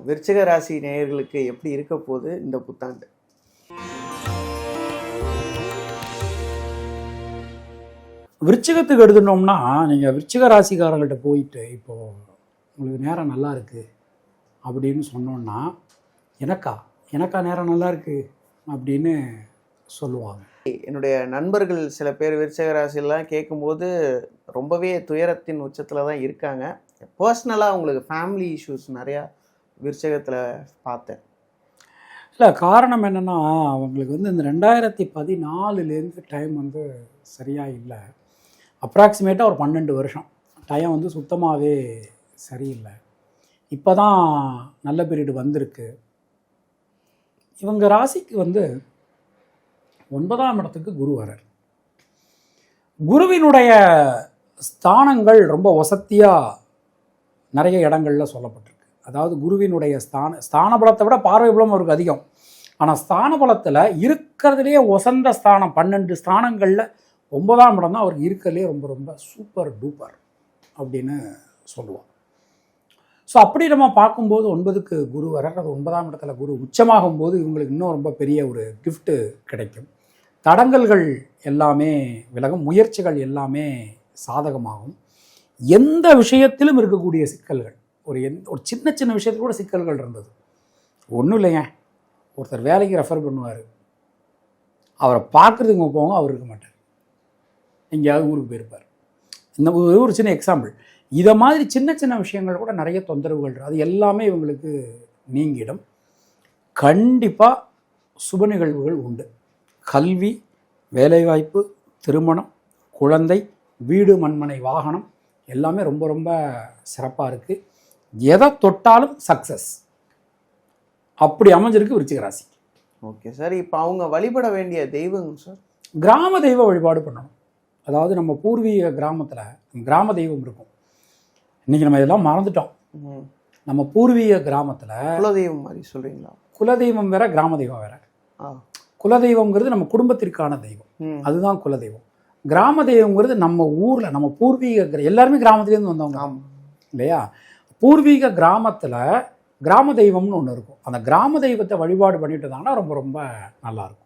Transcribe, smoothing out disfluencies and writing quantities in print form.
விருச்சிக ராசி நேயர்களுக்கு எப்படி இருக்க போகுது இந்த புத்தாண்டு? விருச்சிகத்துக்கு எடுத்துட்டோம்னா, நீங்கள் விருச்சிக ராசிக்காரங்கள்ட்ட போயிட்டு இப்போது உங்களுக்கு நேரம் நல்லா இருக்குது அப்படின்னு சொன்னோன்னா, எனக்கா நேரம் நல்லா இருக்குது அப்படின்னு சொல்லுவாங்க. என்னுடைய நண்பர்கள் சில பேர் விருச்சிக ராசியெல்லாம் கேட்கும்போது ரொம்பவே துயரத்தின் உச்சத்தில் தான் இருக்காங்க. பர்சனலாக உங்களுக்கு ஃபேமிலி இஷ்யூஸ் நிறையா விருச்சிகத்தில் பார்த்தேன். இல்லை, காரணம் என்னென்னா, அவங்களுக்கு வந்து இந்த 2014லேருந்து டைம் வந்து சரியாக இல்லை. அப்ராக்சிமேட்டாக ஒரு 12 வருஷம் டைம் வந்து சுத்தமாகவே சரியில்லை. இப்போ தான் நல்ல பீரியடு வந்திருக்கு. இவங்க ராசிக்கு வந்து 9ஆம் இடத்துக்கு குரு வரார். குருவினுடைய ஸ்தானங்கள் ரொம்ப வசத்தியாக நிறைய இடங்களில் சொல்லப்பட்டிருக்கு. அதாவது குருவினுடைய ஸ்தான பலத்தை விட பார்வை பலம் அவருக்கு அதிகம். ஆனால் ஸ்தான பலத்தில் இருக்கிறதுலேயே வசந்த ஸ்தானம் 12 ஸ்தானங்களில் 9ஆம் இடம் தான் அவருக்கு இருக்கிறதுலே ரொம்ப ரொம்ப சூப்பர் டூப்பர் அப்படின்னு சொல்லுவாள். ஸோ அப்படி நம்ம பார்க்கும்போது 9க்கு குரு வரார். அது 9ஆம் இடத்துல குரு உச்சமாகும் போது இவங்களுக்கு இன்னும் ரொம்ப பெரிய ஒரு கிஃப்ட்டு கிடைக்கும். தடங்கல்கள் எல்லாமே விலகும், முயற்சிகள் எல்லாமே சாதகமாகும். எந்த விஷயத்திலும் இருக்கக்கூடிய சிக்கல்கள், ஒரு சின்ன சின்ன விஷயத்தில் கூட சிக்கல்கள் இருந்தது. ஒன்றும் இல்லைங்க, ஒருத்தர் வேலைக்கு ரெஃபர் பண்ணுவார், அவரை பார்க்குறதுங்க போங்க, அவர் இருக்க மாட்டார், எங்கேயாவது ஊருக்கு போயிருப்பார். இந்த ஒரு சின்ன எக்ஸாம்பிள். இதை மாதிரி சின்ன சின்ன விஷயங்கள் கூட நிறைய தொந்தரவுகள், அது எல்லாமே இவங்களுக்கு நீங்கிடும். கண்டிப்பாக சுப நிகழ்வுகள் உண்டு. கல்வி, வேலைவாய்ப்பு, திருமணம், குழந்தை, வீடு, மண்மனை, வாகனம் எல்லாமே ரொம்ப ரொம்ப சிறப்பாக இருக்குது. எதை தொட்டாலும் சக்ஸஸ் அப்படி அமைஞ்சிருக்கு விருச்சிக ராசி. ஓகே சார், இப்போ அவங்க வழிபட வேண்டிய தெய்வங்க சார்? கிராம தெய்வ வழிபாடு பண்ணணும். அதாவது நம்ம பூர்வீக கிராமத்தில் கிராம தெய்வம் இருக்கும். இன்றைக்கி நம்ம இதெல்லாம் மறந்துட்டோம். நம்ம பூர்வீக கிராமத்தில் குலதெய்வம் மாதிரி சொல்கிறீங்களா? குலதெய்வம் வேற, கிராம தெய்வம் வேற. குலதெய்வங்கிறது நம்ம குடும்பத்திற்கான தெய்வம், அதுதான் குலதெய்வம். கிராம தெய்வங்கிறது நம்ம ஊரில், நம்ம பூர்வீக எல்லாருமே கிராமத்துலேருந்து வந்தவங்க இல்லையா? பூர்வீக கிராமத்தில் கிராம தெய்வம்னு ஒன்று இருக்கும். அந்த கிராம தெய்வத்தை வழிபாடு பண்ணிட்டு இருந்தாங்கன்னா ரொம்ப ரொம்ப நல்லாயிருக்கும்.